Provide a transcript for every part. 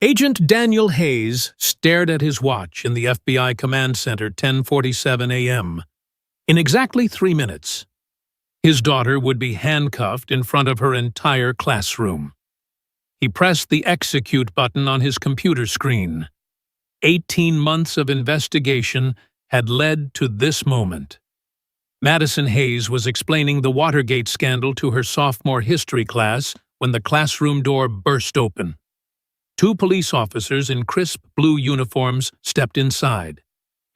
Agent Daniel Hayes stared at his watch in the FBI Command Center 10:47 a.m. In exactly 3 minutes, his daughter would be handcuffed in front of her entire classroom. He pressed the execute button on his computer screen. 18 months of investigation had led to this moment. Madison Hayes was explaining the Watergate scandal to her sophomore history class when the classroom door burst open. 2 police officers in crisp blue uniforms stepped inside,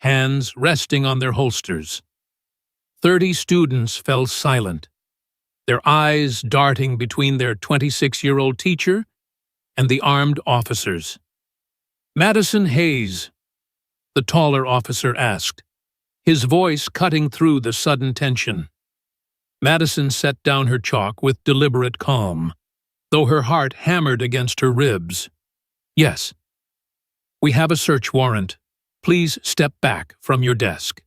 hands resting on their holsters. 30 students fell silent, their eyes darting between their 26-year-old teacher and the armed officers. "Madison Hayes," the taller officer asked, his voice cutting through the sudden tension. Madison set down her chalk with deliberate calm, though her heart hammered against her ribs. "Yes. We have a search warrant. Please step back from your desk."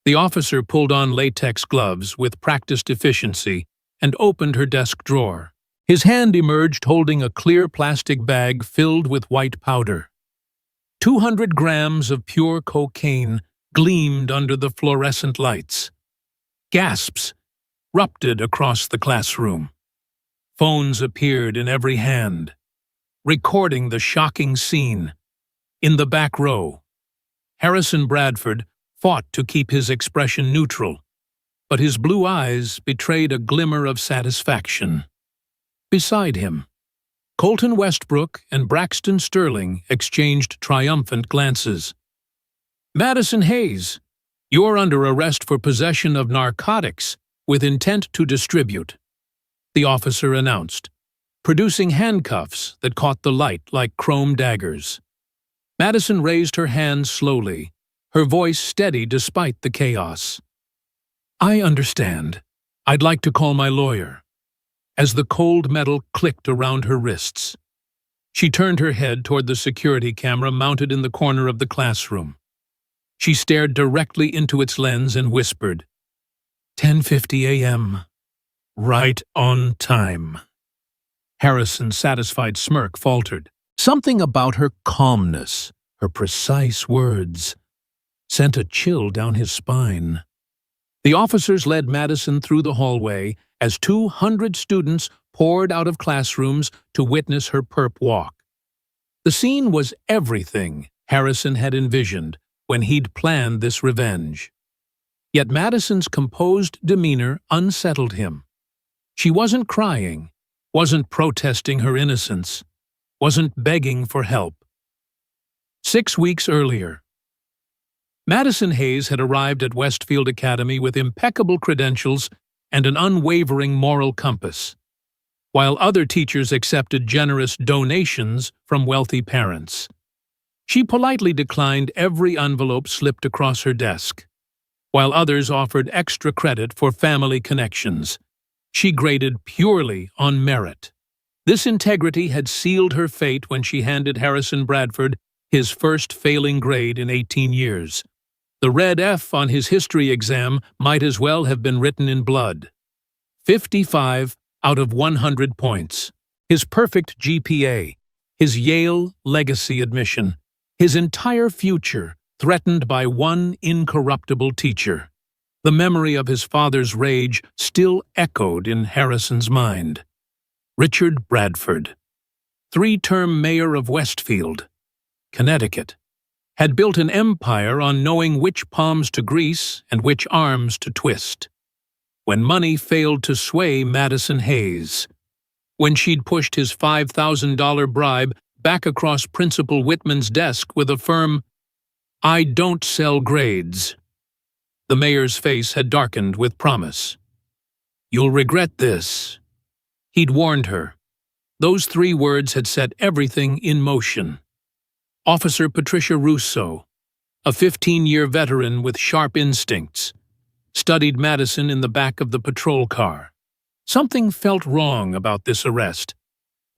The officer pulled on latex gloves with practiced efficiency and opened her desk drawer. His hand emerged holding a clear plastic bag filled with white powder. 200 grams of pure cocaine gleamed under the fluorescent lights. Gasps erupted across the classroom. Phones appeared in every hand, recording the shocking scene. In the back row, Harrison Bradford fought to keep his expression neutral, but his blue eyes betrayed a glimmer of satisfaction. Beside him, Colton Westbrook and Braxton Sterling exchanged triumphant glances. "Madison Hayes, you're under arrest for possession of narcotics with intent to distribute," the officer announced, producing handcuffs that caught the light like chrome daggers. Madison raised her hands slowly, her voice steady despite the chaos. "I understand. I'd like to call my lawyer," as the cold metal clicked around her wrists. She turned her head toward the security camera mounted in the corner of the classroom. She stared directly into its lens and whispered, "10:50 a.m. Right on time." Harrison's satisfied smirk faltered. Something about her calmness, her precise words, sent a chill down his spine. The officers led Madison through the hallway as 200 students poured out of classrooms to witness her perp walk. The scene was everything Harrison had envisioned when he'd planned this revenge. Yet Madison's composed demeanor unsettled him. She wasn't crying, wasn't protesting her innocence, wasn't begging for help. 6 weeks earlier, Madison Hayes had arrived at Westfield Academy with impeccable credentials and an unwavering moral compass, while other teachers accepted generous donations from wealthy parents. She politely declined every envelope slipped across her desk, while others offered extra credit for family connections. She graded purely on merit. This integrity had sealed her fate when she handed Harrison Bradford his first failing grade in 18 years. The red F on his history exam might as well have been written in blood. 55 out of 100 points. His perfect GPA, his Yale legacy admission, his entire future threatened by one incorruptible teacher. The memory of his father's rage still echoed in Harrison's mind. Richard Bradford, 3-term mayor of Westfield, Connecticut, had built an empire on knowing which palms to grease and which arms to twist. When money failed to sway Madison Hayes, when she'd pushed his $5,000 bribe back across Principal Whitman's desk with a firm, "I don't sell grades," the mayor's face had darkened with promise. "You'll regret this," he'd warned her. Those 3 words had set everything in motion. Officer Patricia Russo, a 15-year veteran with sharp instincts, studied Madison in the back of the patrol car. Something felt wrong about this arrest.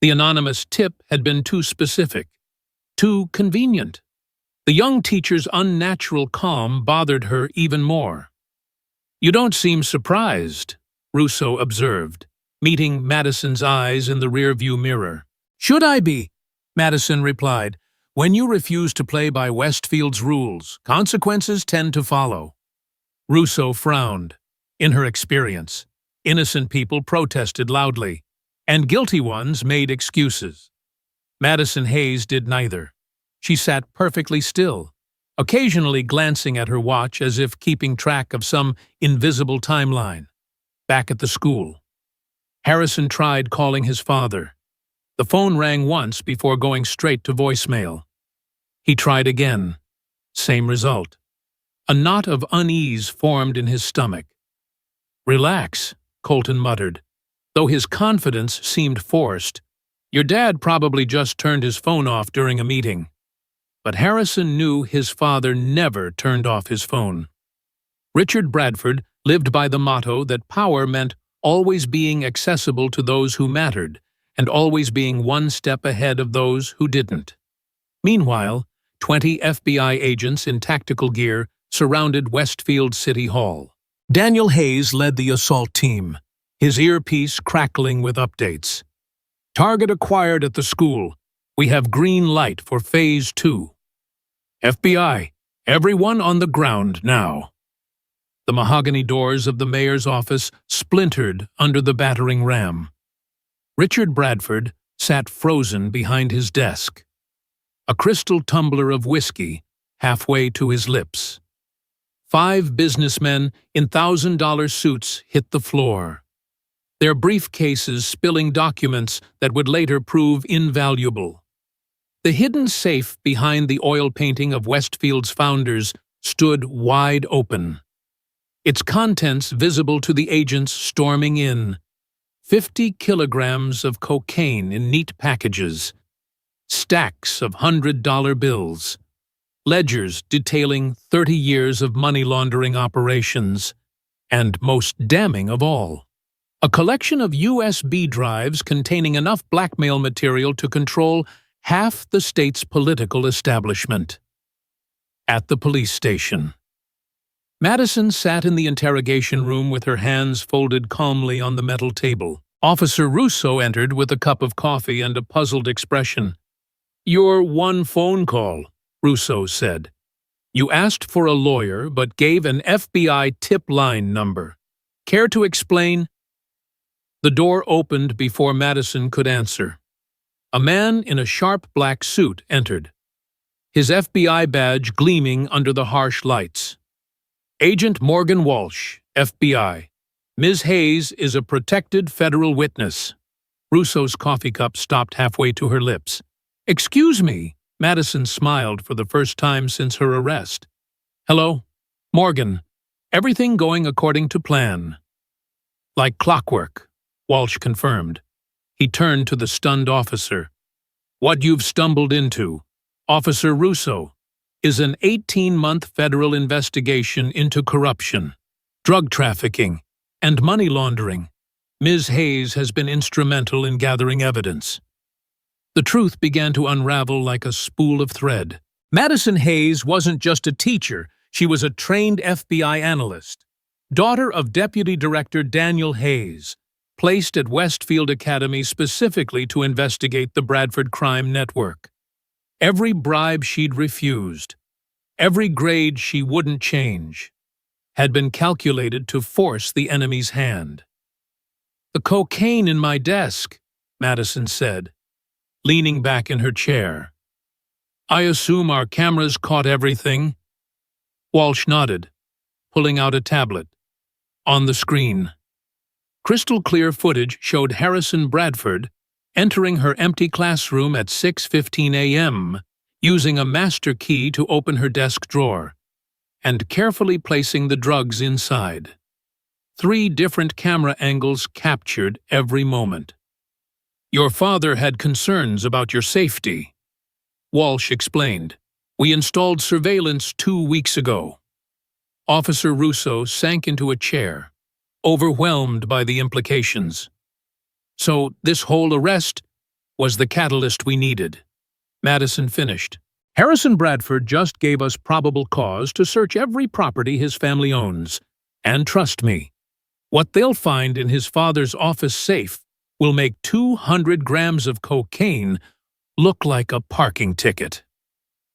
The anonymous tip had been too specific, too convenient. The young teacher's unnatural calm bothered her even more. "You don't seem surprised," Russo observed, meeting Madison's eyes in the rearview mirror. "Should I be?" Madison replied, "When you refuse to play by Westfield's rules, consequences tend to follow." Russo frowned. In her experience, innocent people protested loudly, and guilty ones made excuses. Madison Hayes did neither. She sat perfectly still, occasionally glancing at her watch as if keeping track of some invisible timeline. Back at the school, Harrison tried calling his father. The phone rang once before going straight to voicemail. He tried again. Same result. A knot of unease formed in his stomach. "Relax," Colton muttered, though his confidence seemed forced. "Your dad probably just turned his phone off during a meeting." But Harrison knew his father never turned off his phone. Richard Bradford lived by the motto that power meant always being accessible to those who mattered, and always being one step ahead of those who didn't. Meanwhile, 20 FBI agents in tactical gear surrounded Westfield City Hall. Daniel Hayes led the assault team, his earpiece crackling with updates. "Target acquired at the school. We have green light for Phase 2. FBI, everyone on the ground now." The mahogany doors of the mayor's office splintered under the battering ram. Richard Bradford sat frozen behind his desk, a crystal tumbler of whiskey halfway to his lips. 5 businessmen in $1,000 suits hit the floor, their briefcases spilling documents that would later prove invaluable. The hidden safe behind the oil painting of Westfield's founders stood wide open, its contents visible to the agents storming in. 50 kilograms of cocaine in neat packages, stacks of $100 bills, ledgers detailing 30 years of money laundering operations, and most damning of all, a collection of USB drives containing enough blackmail material to control half the state's political establishment. At the police station, Madison sat in the interrogation room with her hands folded calmly on the metal table. Officer Russo entered with a cup of coffee and a puzzled expression. "Your one phone call," Russo said. "You asked for a lawyer but gave an FBI tip line number. Care to explain?" The door opened before Madison could answer. A man in a sharp black suit entered, his FBI badge gleaming under the harsh lights. "Agent Morgan Walsh, FBI. Ms. Hayes is a protected federal witness." Russo's coffee cup stopped halfway to her lips. "Excuse me," Madison smiled for the first time since her arrest. "Hello, Morgan. Everything going according to plan." "Like clockwork," Walsh confirmed. He turned to the stunned officer. "What you've stumbled into, Officer Russo, is an 18-month federal investigation into corruption, drug trafficking, and money laundering. Ms. Hayes has been instrumental in gathering evidence." The truth began to unravel like a spool of thread. Madison Hayes wasn't just a teacher, she was a trained FBI analyst. Daughter of Deputy Director Daniel Hayes, placed at Westfield Academy specifically to investigate the Bradford crime network. Every bribe she'd refused, every grade she wouldn't change, had been calculated to force the enemy's hand. "The cocaine in my desk," Madison said, leaning back in her chair. "I assume our cameras caught everything?" Walsh nodded, pulling out a tablet. On the screen, crystal-clear footage showed Harrison Bradford entering her empty classroom at 6:15 a.m., using a master key to open her desk drawer, and carefully placing the drugs inside. 3 different camera angles captured every moment. "Your father had concerns about your safety," Walsh explained. "We installed surveillance 2 weeks ago." Officer Russo sank into a chair, overwhelmed by the implications. "So this whole arrest was the catalyst we needed," Madison finished. "Harrison Bradford just gave us probable cause to search every property his family owns. And trust me, what they'll find in his father's office safe will make 200 grams of cocaine look like a parking ticket.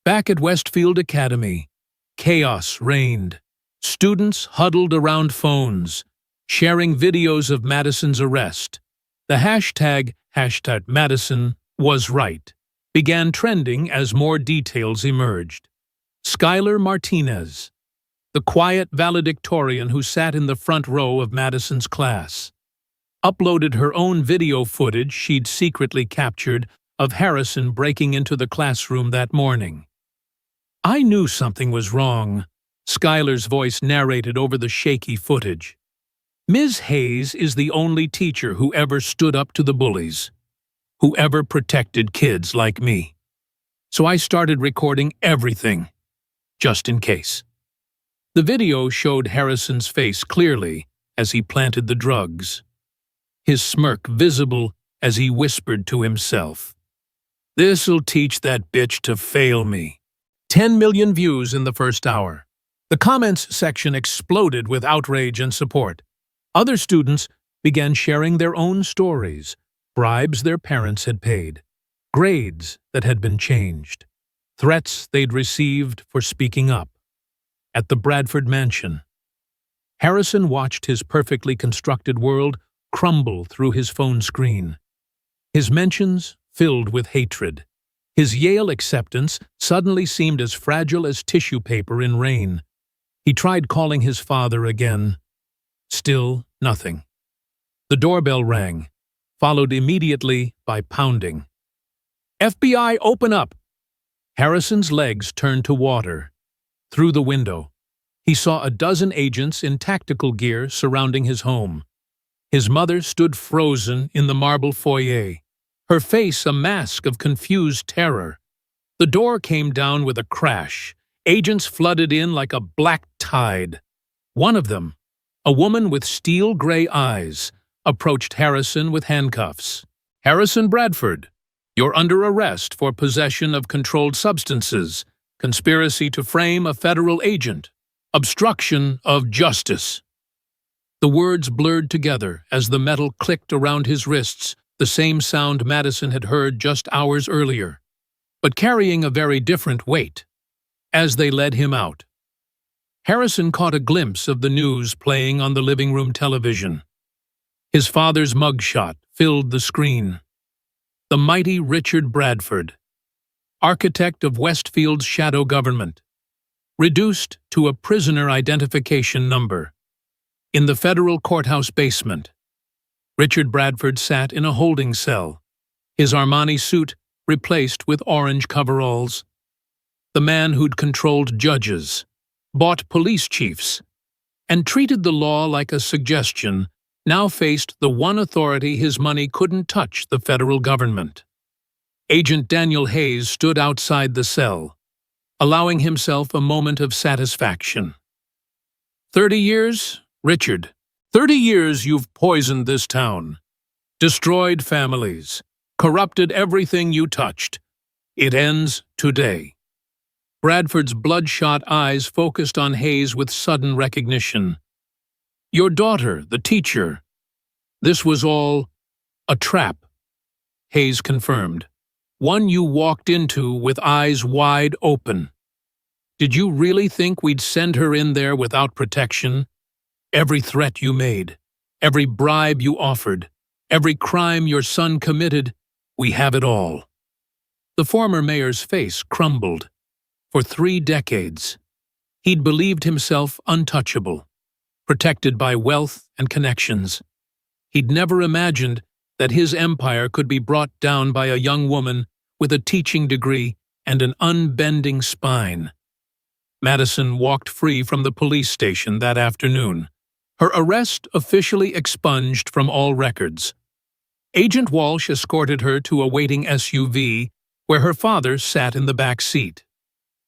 Back at Westfield Academy, chaos reigned. Students huddled around phones, sharing videos of Madison's arrest. The hashtag Madison was right began trending as more details emerged. Skylar Martinez, the quiet valedictorian who sat in the front row of Madison's class, uploaded her own video footage she'd secretly captured of Harrison breaking into the classroom that morning. "I knew something was wrong," Skylar's voice narrated over the shaky footage. "Ms. Hayes is the only teacher who ever stood up to the bullies, who ever protected kids like me. So I started recording everything, just in case." The video showed Harrison's face clearly as he planted the drugs, his smirk visible as he whispered to himself, "This'll teach that bitch to fail me." 10 million views in the first hour. The comments section exploded with outrage and support. Other students began sharing their own stories, bribes their parents had paid, grades that had been changed, threats they'd received for speaking up. At the Bradford mansion, Harrison watched his perfectly constructed world crumble through his phone screen. His mentions filled with hatred. His Yale acceptance suddenly seemed as fragile as tissue paper in rain. He tried calling his father again. Still nothing. The doorbell rang, followed immediately by pounding. "FBI, open up!" Harrison's legs turned to water. Through the window, he saw a dozen agents in tactical gear surrounding his home. His mother stood frozen in the marble foyer, her face a mask of confused terror. The door came down with a crash. Agents flooded in like a black tide. One of them, a woman with steel-gray eyes, approached Harrison with handcuffs. "Harrison Bradford, you're under arrest for possession of controlled substances, conspiracy to frame a federal agent, obstruction of justice." The words blurred together as the metal clicked around his wrists, the same sound Madison had heard just hours earlier, but carrying a very different weight. As they led him out, Harrison caught a glimpse of the news playing on the living room television. His father's mugshot filled the screen. The mighty Richard Bradford, architect of Westfield's shadow government, reduced to a prisoner identification number. In the federal courthouse basement, Richard Bradford sat in a holding cell, his Armani suit replaced with orange coveralls. The man who'd controlled judges, bought police chiefs, and treated the law like a suggestion now faced the one authority his money couldn't touch, the federal government. Agent Daniel Hayes stood outside the cell, allowing himself a moment of satisfaction. 30 years, Richard. 30 years you've poisoned this town, destroyed families, corrupted everything you touched. It ends today." Bradford's bloodshot eyes focused on Hayes with sudden recognition. "Your daughter, the teacher. This was all a trap," Hayes confirmed. "One you walked into with eyes wide open. Did you really think we'd send her in there without protection? Every threat you made, every bribe you offered, every crime your son committed, we have it all." The former mayor's face crumbled. For 3 decades, he'd believed himself untouchable, protected by wealth and connections. He'd never imagined that his empire could be brought down by a young woman with a teaching degree and an unbending spine. Madison walked free from the police station that afternoon, her arrest officially expunged from all records. Agent Walsh escorted her to a waiting SUV where her father sat in the back seat.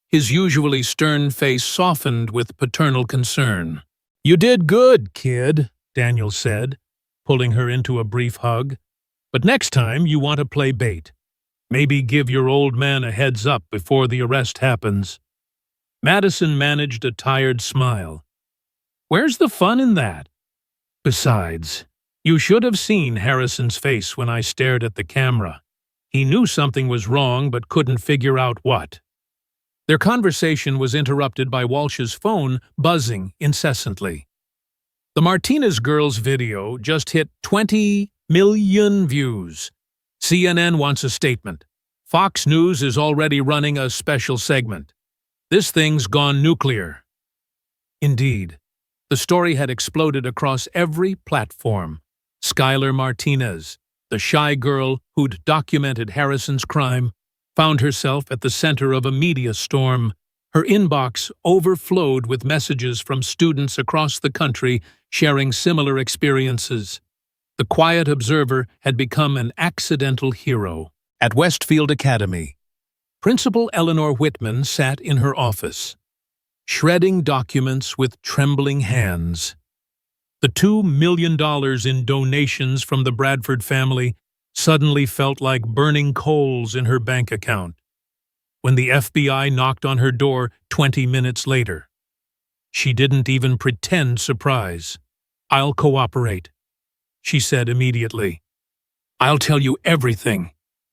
His usually stern face softened with paternal concern. "You did good, kid," Daniel said, pulling her into a brief hug. "But next time you want to play bait. Maybe give your old man a heads up before the arrest happens." Madison managed a tired smile. "Where's the fun in that? Besides, you should have seen Harrison's face when I stared at the camera. He knew something was wrong but couldn't figure out what. Their conversation was interrupted by Walsh's phone buzzing incessantly. The Martinez girls' video just hit 20 million views. CNN wants a statement. Fox News is already running a special segment. This thing's gone nuclear. Indeed, the story had exploded across every platform. Skylar Martinez, the shy girl who'd documented Harrison's crime, found herself at the center of a media storm. Her inbox overflowed with messages from students across the country sharing similar experiences. The quiet observer had become an accidental hero. At Westfield Academy, Principal Eleanor Whitman sat in her office, shredding documents with trembling hands. The $2 million in donations from the Bradford family suddenly felt like burning coals in her bank account. When the FBI knocked on her door 20 minutes later, she didn't even pretend surprise. "I'll cooperate," she said immediately. "I'll tell you everything.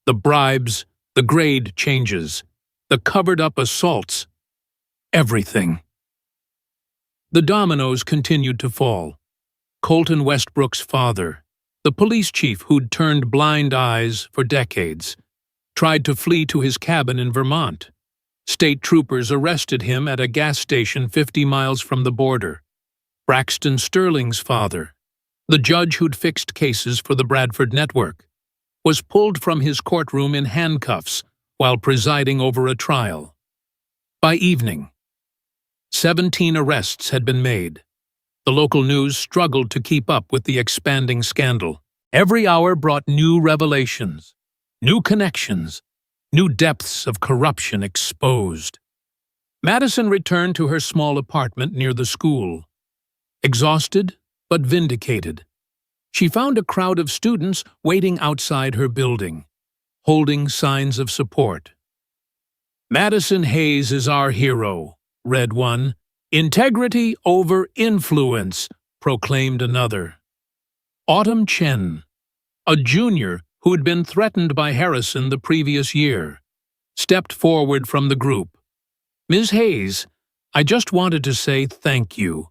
The bribes, the grade changes, the covered-up assaults. Everything." The dominoes continued to fall. Colton Westbrook's father, the police chief who'd turned blind eyes for decades, tried to flee to his cabin in Vermont. State troopers arrested him at a gas station 50 miles from the border. Braxton Sterling's father, the judge who'd fixed cases for the Bradford Network, was pulled from his courtroom in handcuffs while presiding over a trial. By evening, 17 arrests had been made. The local news struggled to keep up with the expanding scandal. Every hour brought new revelations, new connections, new depths of corruption exposed. Madison returned to her small apartment near the school. Exhausted, but vindicated. She found a crowd of students waiting outside her building, holding signs of support. "Madison Hayes is our hero," read one. "Integrity over influence," proclaimed another. Autumn Chen, a junior who had been threatened by Harrison the previous year, stepped forward from the group. "Ms. Hayes, I just wanted to say thank you.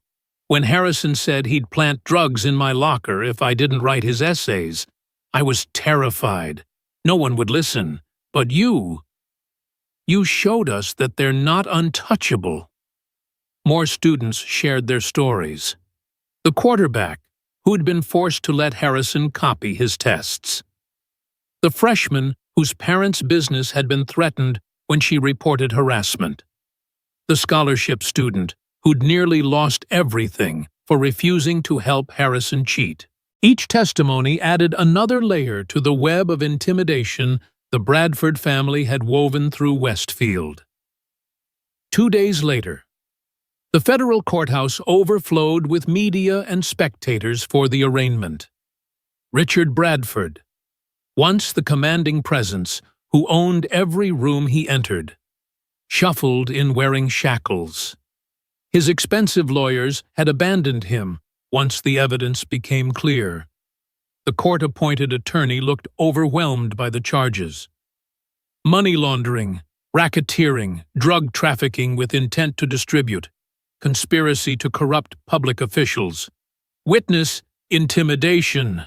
When Harrison said he'd plant drugs in my locker if I didn't write his essays, I was terrified. No one would listen. But you showed us that they're not untouchable." More students shared their stories. The quarterback, who'd been forced to let Harrison copy his tests. The freshman whose parents' business had been threatened when she reported harassment. The scholarship student who'd nearly lost everything for refusing to help Harrison cheat. Each testimony added another layer to the web of intimidation the Bradford family had woven through Westfield. 2 days later, the federal courthouse overflowed with media and spectators for the arraignment. Richard Bradford, once the commanding presence who owned every room he entered, shuffled in wearing shackles. His expensive lawyers had abandoned him once the evidence became clear. The court-appointed attorney looked overwhelmed by the charges. Money laundering, racketeering, drug trafficking with intent to distribute, conspiracy to corrupt public officials, witness intimidation.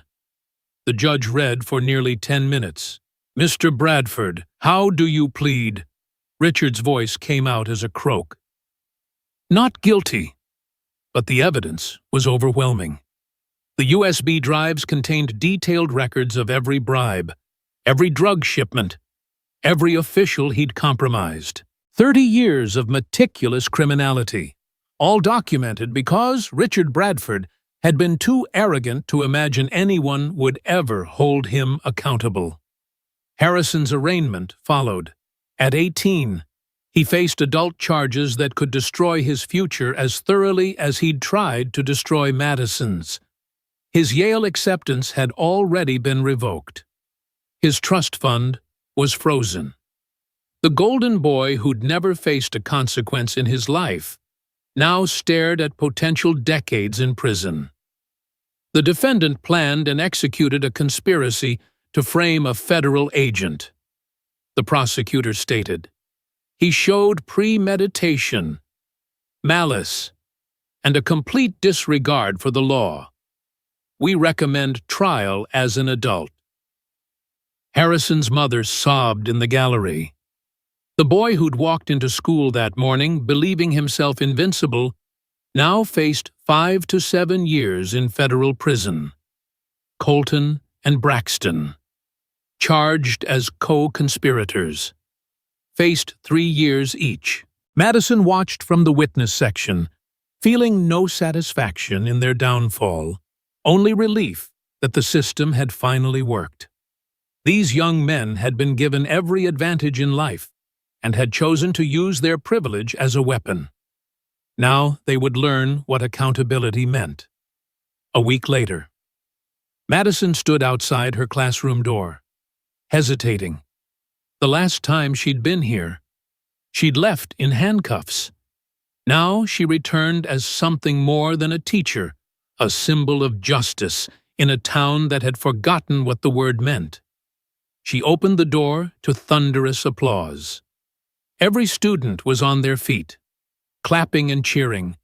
The judge read for nearly 10 minutes. "Mr. Bradford, how do you plead?" Richard's voice came out as a croak. "Not guilty." But the evidence was overwhelming. The USB drives contained detailed records of every bribe, every drug shipment, every official he'd compromised. 30 years of meticulous criminality, all documented because Richard Bradford had been too arrogant to imagine anyone would ever hold him accountable. Harrison's arraignment followed. At 18, he faced adult charges that could destroy his future as thoroughly as he'd tried to destroy Madison's. His Yale acceptance had already been revoked. His trust fund was frozen. The golden boy who'd never faced a consequence in his life now stared at potential decades in prison. The defendant planned and executed a conspiracy to frame a federal agent. The prosecutor stated, "He showed premeditation, malice, and a complete disregard for the law. We recommend trial as an adult." Harrison's mother sobbed in the gallery. The boy who'd walked into school that morning, believing himself invincible, now faced 5 to 7 years in federal prison. Colton and Braxton, charged as co-conspirators, faced 3 years each. Madison watched from the witness section, feeling no satisfaction in their downfall, only relief that the system had finally worked. These young men had been given every advantage in life and had chosen to use their privilege as a weapon. Now they would learn what accountability meant. A week later, Madison stood outside her classroom door, hesitating. The last time she'd been here, she'd left in handcuffs. Now she returned as something more than a teacher, a symbol of justice in a town that had forgotten what the word meant. She opened the door to thunderous applause. Every student was on their feet, clapping and cheering.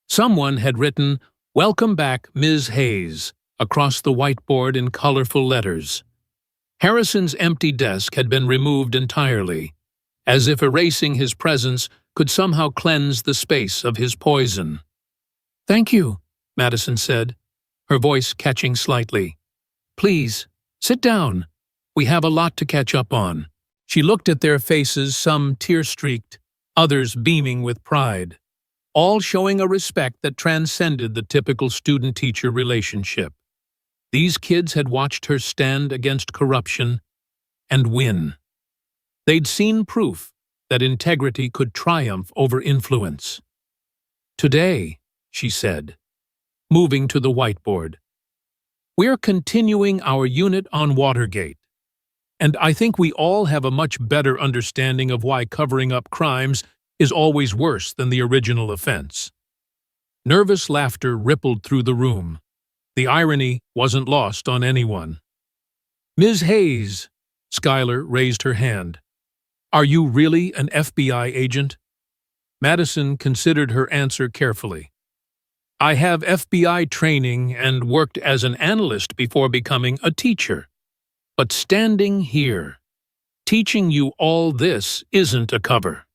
Someone had written, "Welcome back, Ms. Hayes," across the whiteboard in colorful letters. Harrison's empty desk had been removed entirely, as if erasing his presence could somehow cleanse the space of his poison. "Thank you," Madison said, her voice catching slightly. "Please, sit down. We have a lot to catch up on." She looked at their faces, some tear-streaked, others beaming with pride, all showing a respect that transcended the typical student-teacher relationship. These kids had watched her stand against corruption and win. They'd seen proof that integrity could triumph over influence. "Today," she said, moving to the whiteboard, "we're continuing our unit on Watergate. And I think we all have a much better understanding of why covering up crimes is always worse than the original offense." Nervous laughter rippled through the room. The irony wasn't lost on anyone. "Ms. Hayes," Schuyler raised her hand. "Are you really an FBI agent?" Madison considered her answer carefully. "I have FBI training and worked as an analyst before becoming a teacher. But standing here, teaching you all this isn't a cover.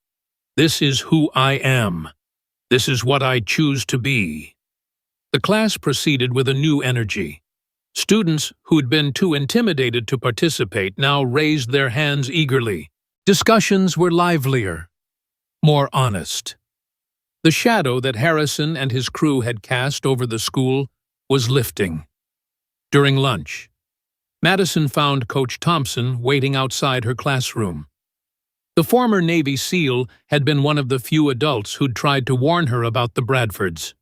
This is who I am. This is what I choose to be." The class proceeded with a new energy. Students who'd been too intimidated to participate now raised their hands eagerly. Discussions were livelier, more honest. The shadow that Harrison and his crew had cast over the school was lifting. During lunch, Madison found Coach Thompson waiting outside her classroom. The former Navy SEAL had been one of the few adults who'd tried to warn her about the Bradfords.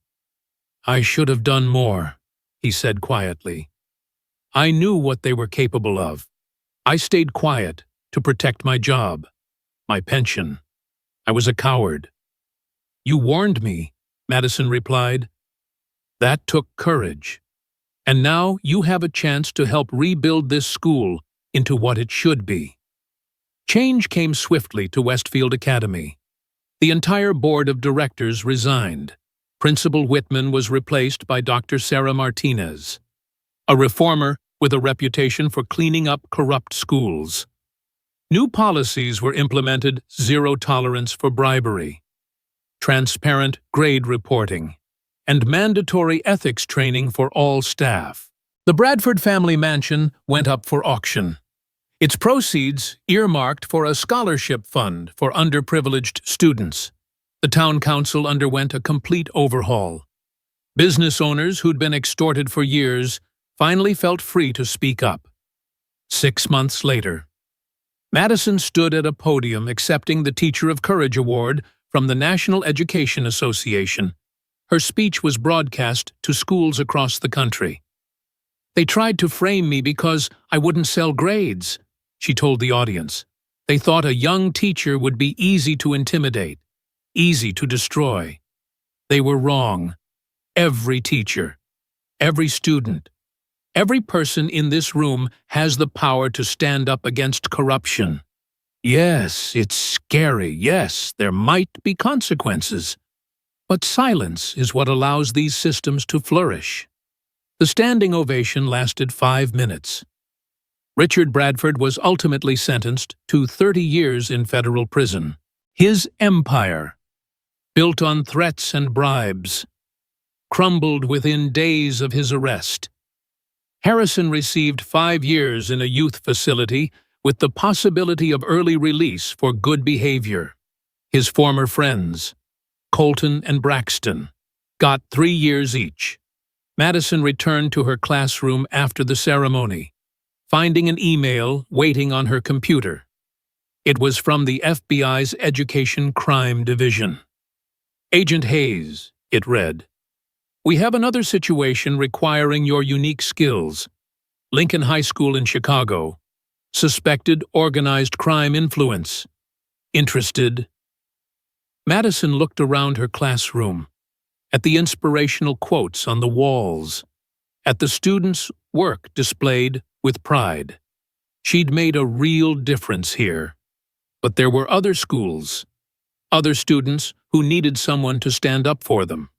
"I should have done more," he said quietly. "I knew what they were capable of. I stayed quiet to protect my job, my pension. I was a coward." "You warned me," Madison replied. "That took courage. And now you have a chance to help rebuild this school into what it should be." Change came swiftly to Westfield Academy. The entire board of directors resigned. Principal Whitman was replaced by Dr. Sarah Martinez, a reformer with a reputation for cleaning up corrupt schools. New policies were implemented: zero tolerance for bribery, transparent grade reporting, and mandatory ethics training for all staff. The Bradford family mansion went up for auction, its proceeds earmarked for a scholarship fund for underprivileged students. The town council underwent a complete overhaul. Business owners who'd been extorted for years finally felt free to speak up. 6 months later, Madison stood at a podium accepting the Teacher of Courage Award from the National Education Association. Her speech was broadcast to schools across the country. "They tried to frame me because I wouldn't sell grades," she told the audience. "They thought a young teacher would be easy to intimidate, easy to destroy. They were wrong. Every teacher, every student, Every person in this room has the power to stand up against corruption. Yes, it's scary. Yes, there might be consequences. But silence is what allows these systems to flourish. The standing ovation lasted 5 minutes. Richard Bradford was ultimately sentenced to 30 years in federal prison. His empire, built on threats and bribes, crumbled within days of his arrest. Harrison received 5 years in a youth facility with the possibility of early release for good behavior. His former friends, Colton and Braxton, got 3 years each. Madison returned to her classroom after the ceremony, finding an email waiting on her computer. It was from the FBI's Education Crime Division. "Agent Hayes," it read, "we have another situation requiring your unique skills. Lincoln High School in Chicago. Suspected organized crime influence. Interested?" Madison looked around her classroom, at the inspirational quotes on the walls, at the students' work displayed with pride. She'd made a real difference here. But there were other schools, other students who needed someone to stand up for them.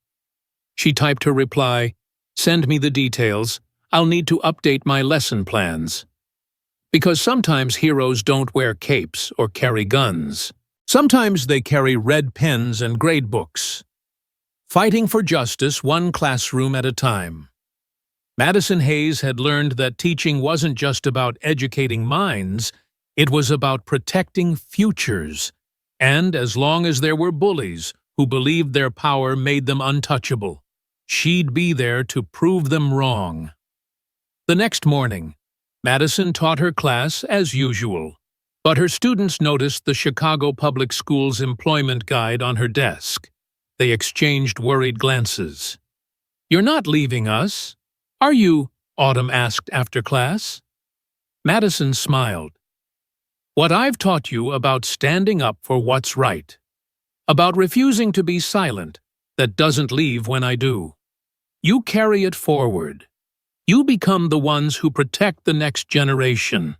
She typed her reply, "Send me the details. I'll need to update my lesson plans." Because sometimes heroes don't wear capes or carry guns. Sometimes they carry red pens and grade books. Fighting for justice one classroom at a time. Madison Hayes had learned that teaching wasn't just about educating minds, it was about protecting futures. And as long as there were bullies who believed their power made them untouchable, she'd be there to prove them wrong. The next morning, Madison taught her class as usual, but her students noticed the Chicago Public Schools employment guide on her desk. They exchanged worried glances. "You're not leaving us, are you?" Autumn asked after class. Madison smiled. "What I've taught you about standing up for what's right, about refusing to be silent, that doesn't leave when I do. You carry it forward. You become the ones who protect the next generation."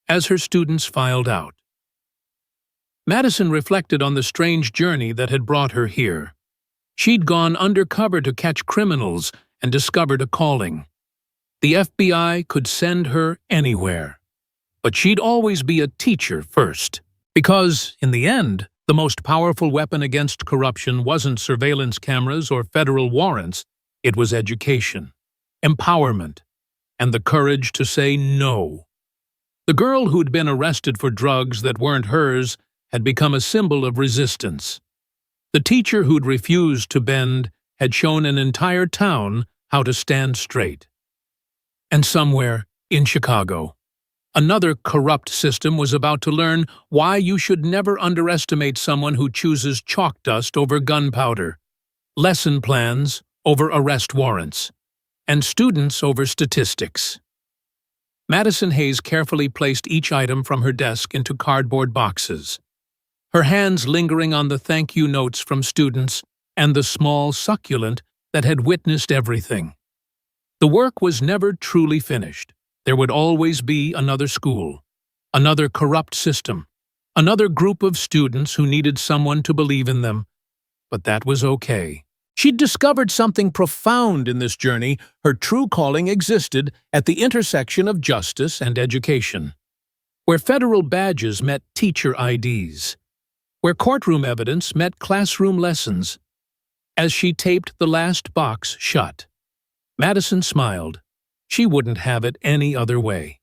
As her students filed out, Madison reflected on the strange journey that had brought her here. She'd gone undercover to catch criminals and discovered a calling. The FBI could send her anywhere, but she'd always be a teacher first. Because, in the end, the most powerful weapon against corruption wasn't surveillance cameras or federal warrants, it was education, empowerment, and the courage to say no. The girl who'd been arrested for drugs that weren't hers had become a symbol of resistance. The teacher who'd refused to bend had shown an entire town how to stand straight. And somewhere, in Chicago, another corrupt system was about to learn why you should never underestimate someone who chooses chalk dust over gunpowder, lesson plans over arrest warrants, and students over statistics. Madison Hayes carefully placed each item from her desk into cardboard boxes, her hands lingering on the thank you notes from students and the small succulent that had witnessed everything. The work was never truly finished. There would always be another school, another corrupt system, another group of students who needed someone to believe in them. But that was okay. She'd discovered something profound in this journey. Her true calling existed at the intersection of justice and education, where federal badges met teacher IDs, where courtroom evidence met classroom lessons. As she taped the last box shut, Madison smiled. She wouldn't have it any other way.